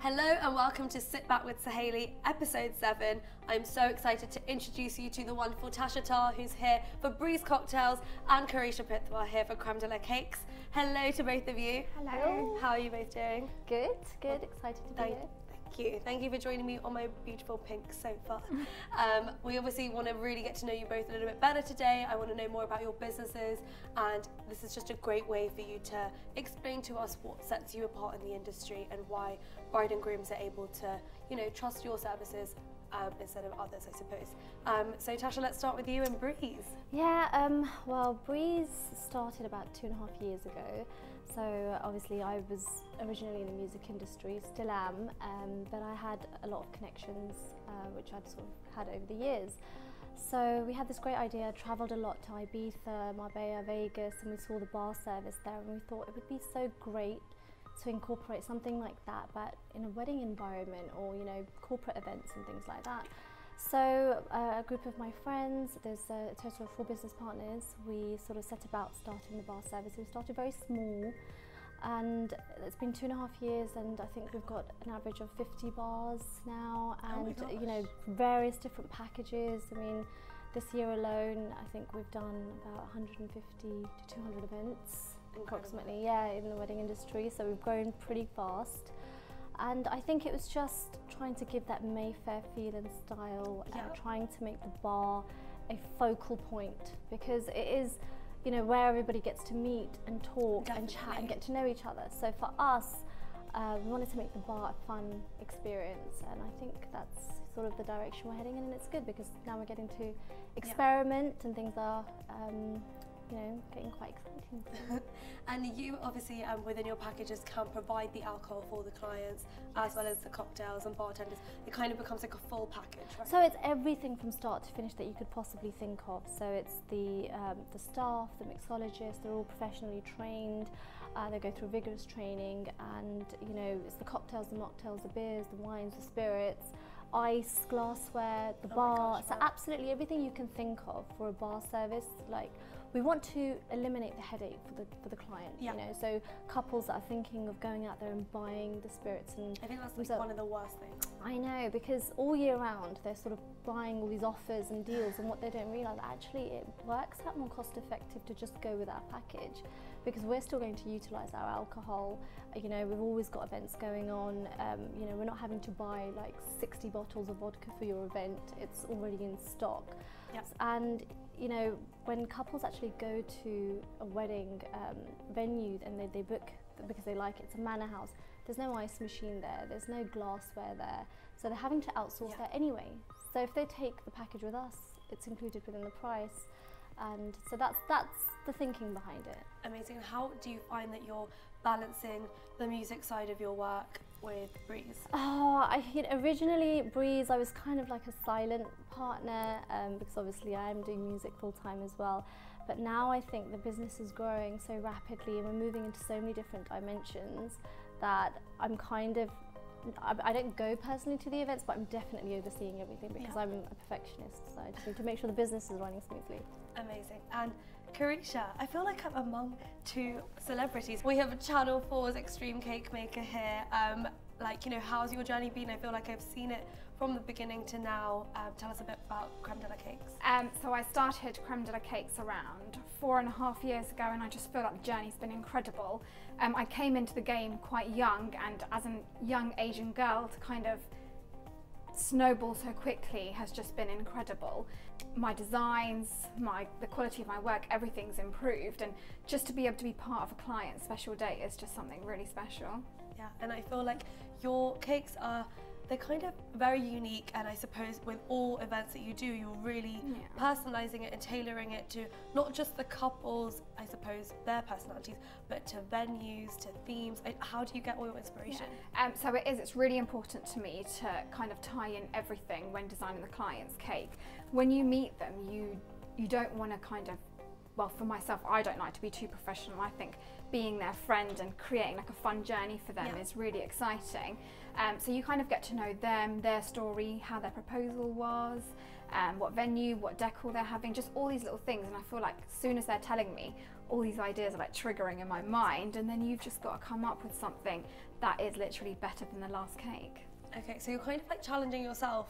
Hello and welcome to Sit Back with Saheli, episode 7. I'm so excited to introduce you to the wonderful Tasha Tah, who's here for Breeze Cocktails, and Karisha Pithwa here for Creme De La Cakes. Hello to both of you. Hello. How are you both doing? Good, good. Excited to be here. Thank you. Thank you for joining me on my beautiful pink sofa. We obviously want to really get to know you both a little bit better today. I want to know more about your businesses, and this is just a great way for you to explain to us what sets you apart in the industry and why bride and grooms are able to, you know, trust your services instead of others, I suppose. So Tasha, let's start with you and Breeze. Yeah, well, Breeze started about 2.5 years ago. So obviously I was originally in the music industry, still am, but I had a lot of connections which I'd sort of had over the years. So we had this great idea, travelled a lot to Ibiza, Marbella, Vegas, and we saw the bar service there, and we thought it would be so great to incorporate something like that, but in a wedding environment or, you know, corporate events and things like that. So a group of my friends, there's a total of 4 business partners, we sort of set about starting the bar service. We started very small, and it's been 2.5 years, and I think we've got an average of 50 bars now, and you know, various different packages. I mean, this year alone, I think we've done about 150 to 200 events. Approximately, yeah, in the wedding industry, so we've grown pretty fast. And I think it was just trying to give that Mayfair feel and style, trying to make the bar a focal point, because it is, you know, where everybody gets to meet and talk and chat and get to know each other. So for us, we wanted to make the bar a fun experience, and I think that's sort of the direction we're heading in, and it's good because now we're getting to experiment and things are you know, getting quite exciting. And you obviously within your packages can provide the alcohol for the clients as well as the cocktails and bartenders. It kind of becomes like a full package, right? So it's everything from start to finish that you could possibly think of. So it's the staff, the mixologists, they're all professionally trained. They go through vigorous training, and you know, it's the cocktails, the mocktails, the beers, the wines, the spirits, ice, glassware, the bar. So absolutely everything you can think of for a bar service. Like, we want to eliminate the headache for the client, you know, so couples that are thinking of going out there and buying the spirits, and I think that's like one of the worst things. I know, because all year round they're sort of buying all these offers and deals, and what they don't realise, actually it works out more cost effective to just go with our package, because we're still going to utilise our alcohol. You know, we've always got events going on, you know, we're not having to buy like 60 bottles of vodka for your event, it's already in stock. And you know, when couples actually go to a wedding venue and they book because they like it, it's a manor house, there's no ice machine there, there's no glassware there, so they're having to outsource that anyway. So if they take the package with us, it's included within the price, and so that's the thinking behind it. Amazing. How do you find that you're balancing the music side of your work with Breeze? Oh, originally Breeze, I was kind of like a silent partner, because obviously I am doing music full time as well. But now I think the business is growing so rapidly, and we're moving into so many different dimensions that I'm kind of, I don't go personally to the events, but I'm definitely overseeing everything because I'm a perfectionist. So I just need to make sure the business is running smoothly. Amazing. And Karisha, I feel like I'm among 2 celebrities. We have Channel 4's Extreme Cake Maker here. Like, you know, how's your journey been? I feel like I've seen it from the beginning to now. Tell us a bit about Creme De La Cakes. So I started Creme De La Cakes around 4.5 years ago, and I just feel like the journey's been incredible. I came into the game quite young, and as a young Asian girl to kind of snowball so quickly has just been incredible. My designs, the quality of my work, everything's improved, and just to be able to be part of a client's special day is just something really special. Yeah, and I feel like your cakes they're kind of very unique, and I suppose with all events that you do, you're really personalising it and tailoring it to not just the couples, I suppose, their personalities, but to venues, to themes. How do you get all your inspiration? So it's really important to me to kind of tie in everything when designing the client's cake. When you meet them, you don't want to kind of, well, for myself, I don't like to be too professional. I think being their friend and creating like a fun journey for them is really exciting. So you kind of get to know them, their story, how their proposal was, what venue, what decor they're having, just all these little things. And I feel like as soon as they're telling me all these ideas are like triggering in my mind, and then you've just got to come up with something that is literally better than the last cake. Okay, so you're kind of like challenging yourself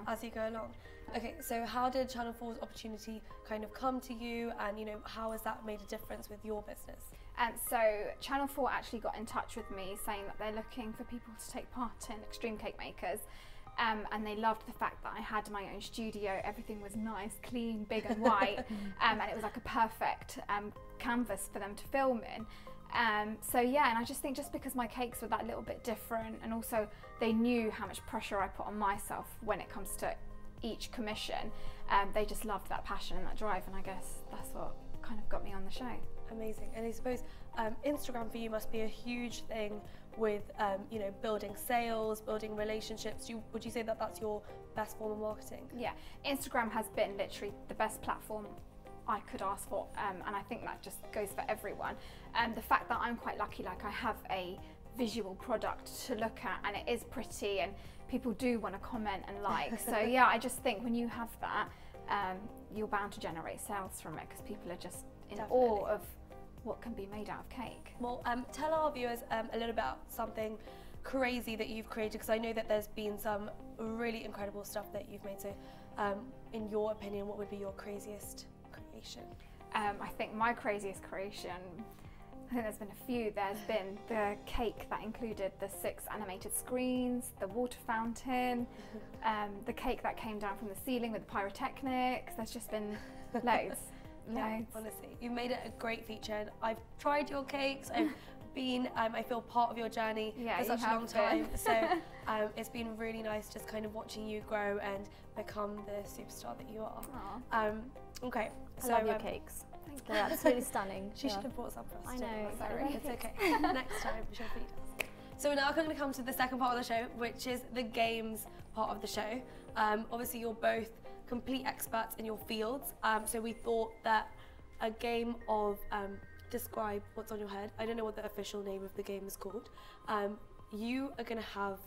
as you go along. Okay, so how did Channel 4's opportunity kind of come to you, and you know, how has that made a difference with your business? And so Channel 4 actually got in touch with me saying that they're looking for people to take part in Extreme Cake Makers. And they loved the fact that I had my own studio. Everything was nice, clean, big and white, and it was like a perfect canvas for them to film in. So yeah, and I just think just because my cakes were that little bit different, and also they knew how much pressure I put on myself when it comes to each commission, they just loved that passion and that drive, and I guess that's what kind of got me on the show. Amazing. And I suppose Instagram for you must be a huge thing with you know, building sales, building relationships. Would you say that that's your best form of marketing? Yeah, Instagram has been literally the best platform I could ask for, and I think that just goes for everyone. The fact that I'm quite lucky, like I have a visual product to look at, and it is pretty, and people do want to comment and like. So yeah, I just think when you have that, you're bound to generate sales from it, because people are just in awe of what can be made out of cake. Well, tell our viewers a little about something crazy that you've created, because I know that there's been some really incredible stuff that you've made. So in your opinion, what would be your craziest creation? I think my craziest creation, I think there's been a few. There's been the cake that included the 6 animated screens, the water fountain, the cake that came down from the ceiling with the pyrotechnics. There's just been loads. Yeah, honestly, you've made it a great feature, and I've tried your cakes. I've been, I feel part of your journey for such a long time. So it's been really nice just kind of watching you grow and become the superstar that you are. Okay, I love your cakes. They're absolutely stunning. She should have brought some for us. I know. It's okay. Next time she'll feed us. So we're now going to come to the second part of the show, which is the games part of the show. Obviously, you're both complete experts in your fields, so we thought that a game of describe what's on your head. I don't know what the official name of the game is called. You are going to have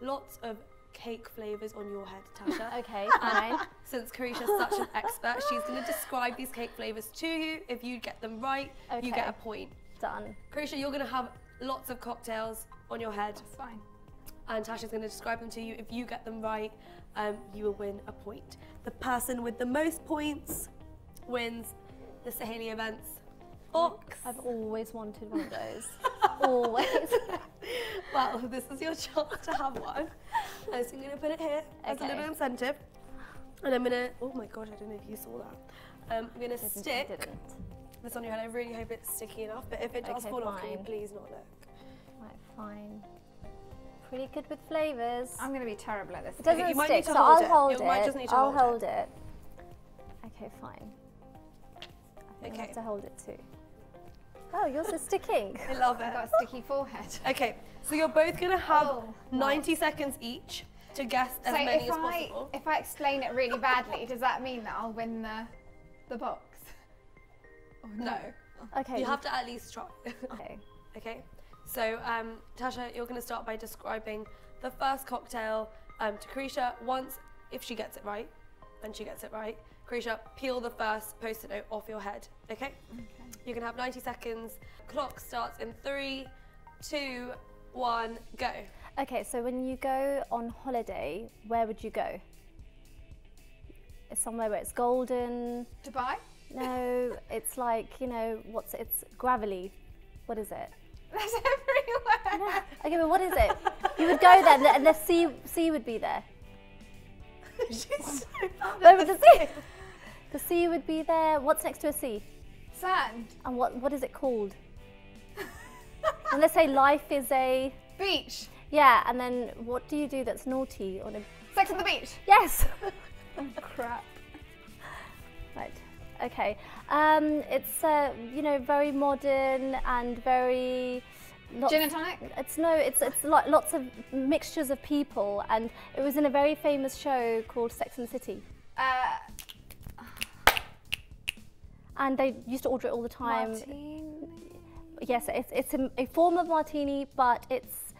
lots of cake flavours on your head, Tasha. Okay, fine. Since Karisha's such an expert, she's going to describe these cake flavours to you. If you get them right, you get a point. Done. Karisha, you're going to have lots of cocktails on your head. That's fine. And Tasha's going to describe them to you. If you get them right, you will win a point. The person with the most points wins the Saheli events box. I've always wanted one of those. Always. Well, this is your chance to have one. So I'm going to put it here as a little incentive. And I'm going to, oh my God, I don't know if you saw that. I'm going to stick this on your head. I really hope it's sticky enough, but if it does fall off, can you please not look? Right, fine. Pretty good with flavours. I'm going to be terrible at this. It doesn't stick, so I'll hold it. I'll hold it. Okay, fine. I think I have to hold it too. Oh, yours is sticking. I love it. I've got a sticky forehead. Okay, so you're both going to have 90 seconds each to guess as many as possible. If I explain it really badly, does that mean that I'll win the box? Oh, no. Okay. You have to at least try. Okay. Okay. So, Tasha, you're going to start by describing the first cocktail to Karisha. Once, if she gets it right, and she gets it right, Karisha, peel the first Post-it note off your head. Okay? Okay. You can have 90 seconds. Clock starts in 3, 2, 1, go. Okay, so when you go on holiday, where would you go? It's somewhere where it's golden. Dubai? No, it's like, you know, it's gravelly. What is it? That's everywhere. No. Okay, but what is it? You would go there and the sea would be there. She's so Where would the sea? The sea would be there. What's next to a sea? Sand. And what is it called? And let's say life is a... Beach. Yeah, and then what do you do that's naughty on a... Sex on the beach. Yes. Oh, crap. Right. Okay. It's you know, very modern and very... Gin and tonic? It's lots of mixtures of people, and it was in a very famous show called Sex and the City. And they used to order it all the time. Martini? Yes, it's a form of martini, but it's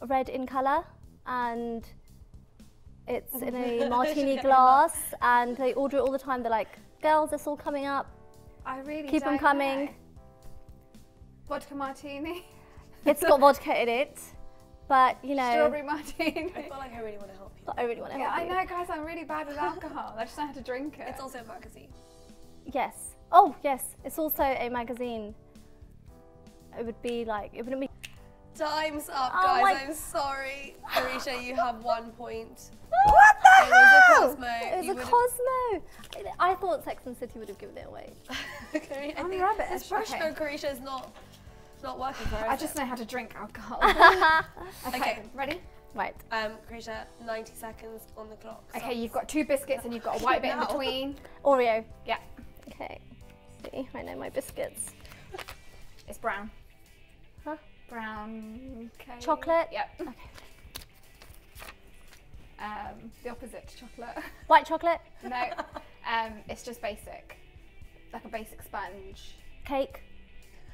red in colour, and it's in a martini glass, and they order it all the time. They're like, girls, it's all coming up. I really Keep them don't coming. know. Vodka martini. It's got vodka in it, but you know. Strawberry martini. I feel like I really want to help you. But I really want to Yeah, help I you. know, guys. I'm really bad with alcohol. I just don't know how to drink it. It's also a magazine. Yes. Oh, yes. It's also a magazine. It would be like, it wouldn't be. Time's up, Oh guys. my- I'm sorry. Karisha, you have 1 point. What the It was a hell? Cosmo. It was You a would've- Cosmo. I thought Sex and the City would have given it away. Okay, I I'm think rubbish. this pressure Okay. on Karisha is not working for her. I is just it? know how to drink alcohol. Okay. Okay, ready? Right. Karisha, 90 seconds on the clock. Okay, you've got 2 biscuits and you've got a white bit in Now. between. Oreo. Yeah, Okay. See, I know my biscuits. it's brown. Huh? Brown cake. Chocolate? Yep. Okay. The opposite to chocolate. White chocolate. No, it's just basic. Like a basic sponge. Cake.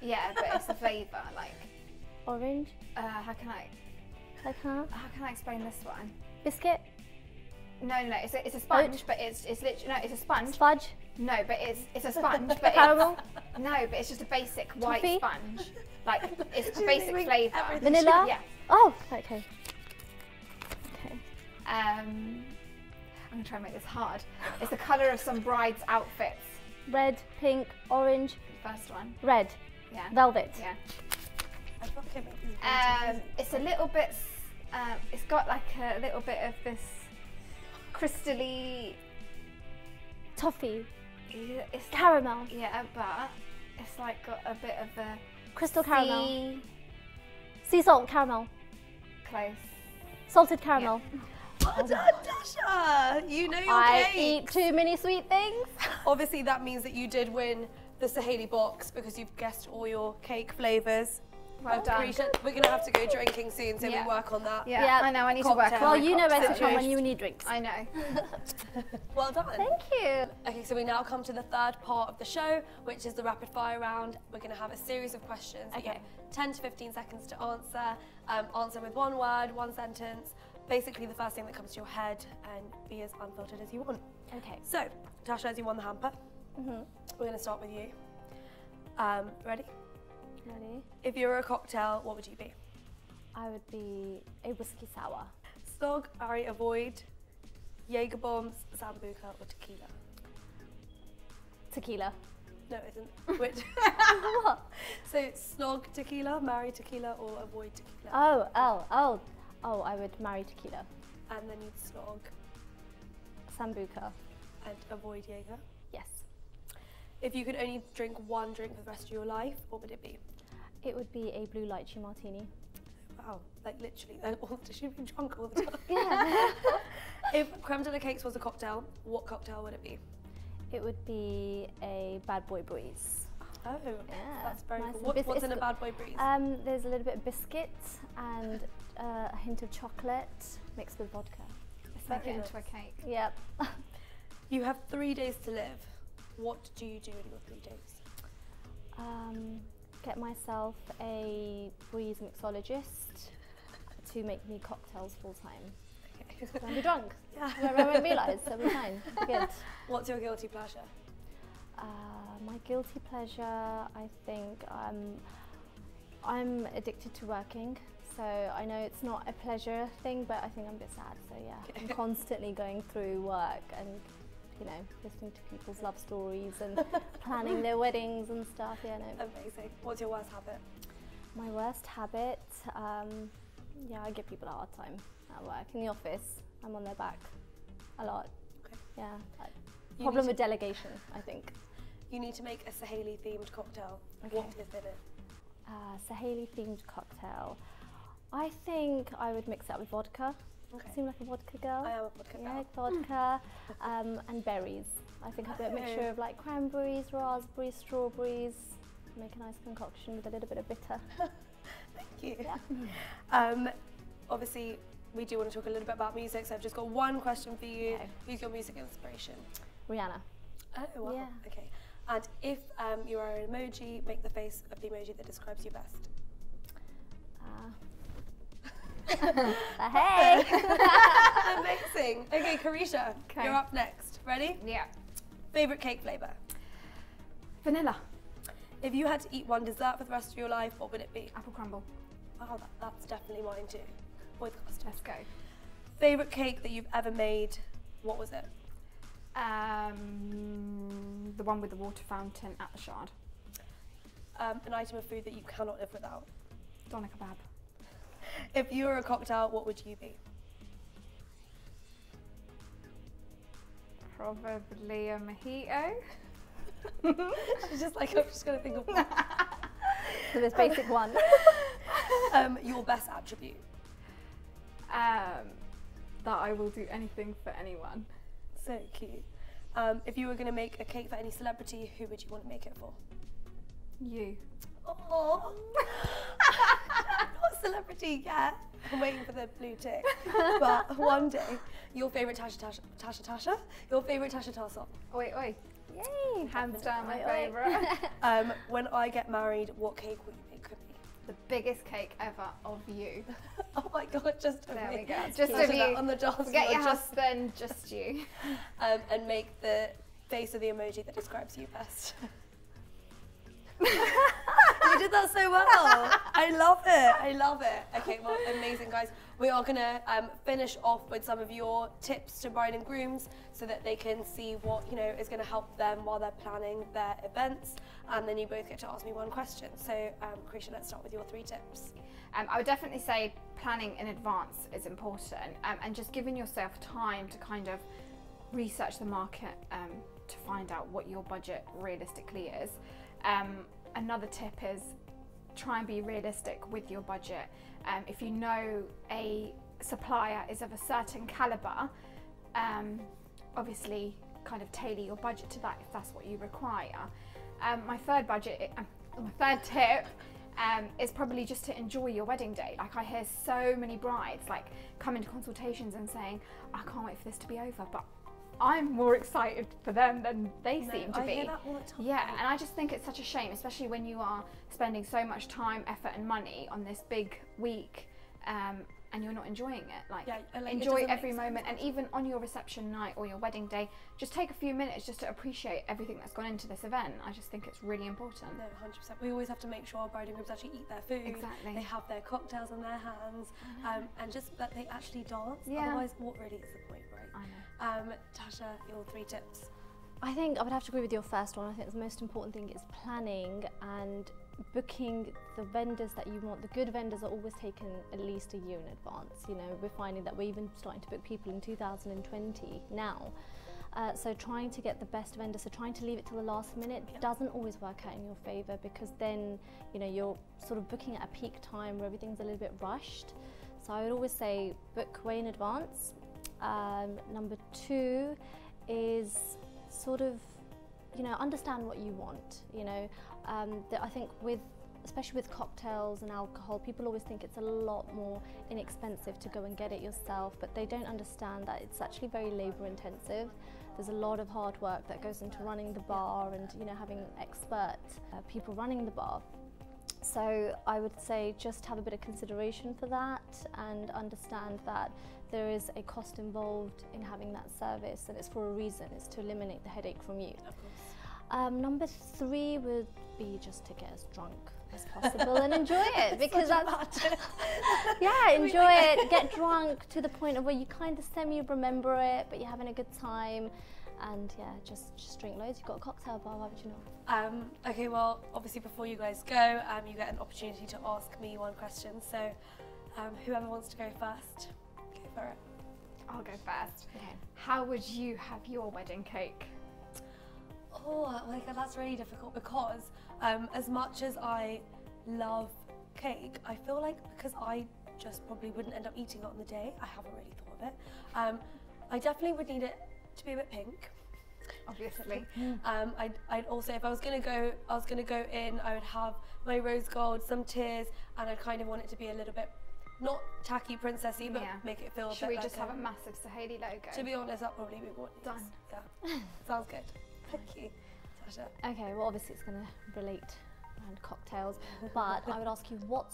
Yeah, but it's a flavour. Like, Orange. how can I explain this one? Biscuit. No, it's a sponge, but it's literally no, it's a sponge. Fudge. No, but it's a sponge, but Caramel. no, but it's just a basic white Toffee? sponge. Like it's a She's basic naming flavour. everything. Vanilla. Yeah. Oh, okay. Okay. I'm gonna try and make this hard. It's the colour of some brides' outfits. Red, pink, orange, First one. red. Yeah. Velvet. Yeah. I feel like I make these beauty It's a little bit. It's got like a little bit of this crystally. Toffee. It's Caramel. Yeah, but it's like got a bit of a Crystal caramel. sea- Sea salt caramel. Close. Salted caramel. Well done, Tasha! You know your I cake. eat too many sweet things. Obviously, that means that you did win the Saheli box because you've guessed all your cake flavours. Well done. Karisha, we're going to have to go drinking soon, so Yeah. we work on that. Yeah, Yeah. I know. I need to work. Cocktail. on Well, my you know where to cocktail. come when you need drinks. I know. Well done. Thank you. Okay, so we now come to the third part of the show, which is the rapid fire round. We're going to have a series of questions. You Okay. get 10 to 15 seconds to answer. Answer with 1 word, 1 sentence. Basically, the first thing that comes to your head, and be as unfiltered as you want. Okay. So, Tasha, as you won the hamper, Mhm. we're going to start with you. Ready? Ready? If you were a cocktail, what would you be? I would be a whiskey sour. Snog, I avoid, Jaeger bombs, Sambuca, or tequila? Tequila. No, it isn't. Which? What? So, snog tequila, marry tequila, or avoid tequila? Oh, I would marry tequila. And then you'd snog Sambuca. and avoid Jaeger. Yes. If you could only drink 1 drink for the rest of your life, what would it be? It would be a blue lychee martini. Wow, like literally, she'd be drunk all the time. Yeah. If Creme De La Cakes was a cocktail, what cocktail would it be? It would be a bad boy breeze. Oh, Yeah, that's very nice cool. and What's it's in a got- bad boy breeze? There's a little bit of biscuit and a hint of chocolate mixed with vodka. Let's make Very it into a nice. cake. Yep. You have 3 days to live. What do you do in your 3 days? Get myself a breeze mixologist to make me cocktails full time. Okay. I'll be drunk. Yeah. I won't realise, so we're fine. Good. What's your guilty pleasure? My guilty pleasure, I think I'm addicted to working. So I know it's not a pleasure thing, but I think I'm a bit sad. So yeah, I'm constantly going through work and, you know, listening to people's love stories and planning their weddings and stuff. Yeah, no. Amazing. What's your worst habit? My worst habit, yeah, I give people a hard time at work. In the office, I'm on their back a lot. Okay. Yeah. You Problem need with delegation, I think. You need to make a Saheli themed cocktail. Okay. What is in it? Saheli themed cocktail. I think I would mix that with vodka. Okay. Seem like a vodka girl. I am a vodka Yeah, girl. vodka and berries. I think I'd do a mixture of like cranberries, raspberries, strawberries. Make a nice concoction with a little bit of bitter. Thank you. Yeah. Obviously, we do want to talk a little bit about music, so I've just got one question for you. Okay. Who's your music inspiration? Rihanna. Oh, wow. Yeah. Okay. And if you are an emoji, make the face of the emoji that describes you best. Hey! Amazing. Okay, Karisha, Okay. you're up next. Ready? Yeah. Favorite cake flavor? Vanilla. If you had to eat one dessert for the rest of your life, what would it be? Apple crumble. Oh, that's definitely mine too. With custard. Let's go. Favourite cake that you've ever made, what was it? The one with the water fountain at the Shard. An item of food that you cannot live without. Doner kebab. If you were a cocktail, what would you be? Probably a mojito. She's just like, I'm just going to think of one. So this basic one. Your best attribute? That I will do anything for anyone. So cute. If you were going to make a cake for any celebrity, who would you want to make it for? You. Oh, not a celebrity yet. I'm waiting for the blue tick. But one day, your favourite Tasha? Your favourite Tasha Tah song? Oi, oi. Yay! Hands down my Oi, oi. favourite. When I get married, what cake will you make for me? The biggest cake ever of you. Oh my God, just of There me. we go. Just Tasha of you. on the dance floor, Forget your just- husband, just you. and make the face of the emoji that describes you best. You did that so well. I love it. I love it. Okay, well, amazing, guys. We are going to finish off with some of your tips to bride and grooms so that they can see what, you know, is going to help them while they're planning their events. And then you both get to ask me one question. So, Karisha, let's start with your 3 tips. I would definitely say planning in advance is important, and just giving yourself time to kind of research the market to find out what your budget realistically is. Another tip is try and be realistic with your budget. If you know a supplier is of a certain calibre, obviously kind of tailor your budget to that if that's what you require. My third tip is probably just to enjoy your wedding day. Like, I hear so many brides like come into consultations and saying, I can't wait for this to be over, but I'm more excited for them than they seem to be. I hear that all the time. Yeah, and I just think it's such a shame, especially when you are spending so much time, effort and money on this big week and you're not enjoying it. Like, Yeah, like, it enjoy doesn't every make sense. moment, and even on your reception night or your wedding day, just take a few minutes just to appreciate everything that's gone into this event. I just think it's really important. No, 100%. We always have to make sure our bride and grooms actually eat their food. Exactly. They have their cocktails in their hands, and just that they actually dance. Yeah. Otherwise, what really is the point, right? I know. Tasha, your 3 tips. I think I would have to agree with your first one. I think the most important thing is planning and booking the vendors that you want. The good vendors are always taken at least a year in advance. You know, we're finding that we're even starting to book people in 2020 now. So trying to get the best vendors, so trying to leave it till the last minute doesn't always work out in your favour, because then, you know, you're sort of booking at a peak time where everything's a little bit rushed. So I would always say book way in advance. Number 2 is sort of, you know, understand what you want. You know, I think especially with cocktails and alcohol, people always think it's a lot more inexpensive to go and get it yourself, but they don't understand that it's actually very labour intensive. There's a lot of hard work that goes into running the bar and, you know, having expert people running the bar. So I would say just have a bit of consideration for that and understand that there is a cost involved in having that service, and it's for a reason. It's to eliminate the headache from you. Of course. Number 3 would be just to get as drunk as possible and enjoy it, because that's yeah, enjoy it, get drunk to the point of where you kind of semi-remember it, but you're having a good time. And yeah, just drink loads. You've got a cocktail bar, why would you not? Okay, well, obviously before you guys go, you get an opportunity to ask me one question. So whoever wants to go first, go for it. I'll go first. Okay. How would you have your wedding cake? Oh, like that's really difficult, because as much as I love cake, I feel like because I just probably wouldn't end up eating it on the day, I haven't really thought of it. I definitely would need it to be a bit pink. Obviously. I'd also, if I was gonna go in, I would have my rose gold, some tears, and I'd kind of want it to be a little bit, not tacky princessy, but Yeah. make it feel a Should bit we like just have a massive Saheli logo? To be honest, that'd probably be what it is. Done. Yeah, sounds good. Thank you, Tasha. Okay, well obviously it's going to relate around cocktails, but I would ask you what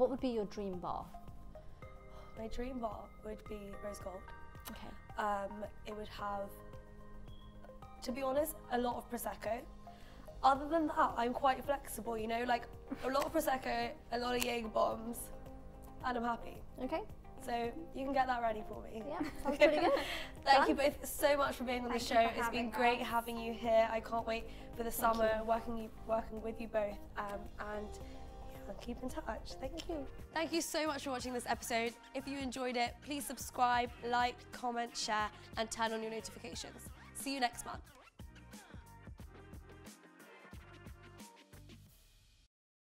would be your dream bar? My dream bar would be rose gold. Okay. It would have, to be honest, a lot of Prosecco, other than that, I'm quite flexible, you know, like a lot of Prosecco, a lot of Jaeger bombs, and I'm happy. Okay. So you can get that ready for me. Yeah, sounds pretty good. Thank you both so much for being on the Thank you show. for It's been having great us. having you here. I can't wait for the summer working with you both. And yeah, keep in touch. Thank you. Thank you so much for watching this episode. If you enjoyed it, please subscribe, like, comment, share, and turn on your notifications. See you next month.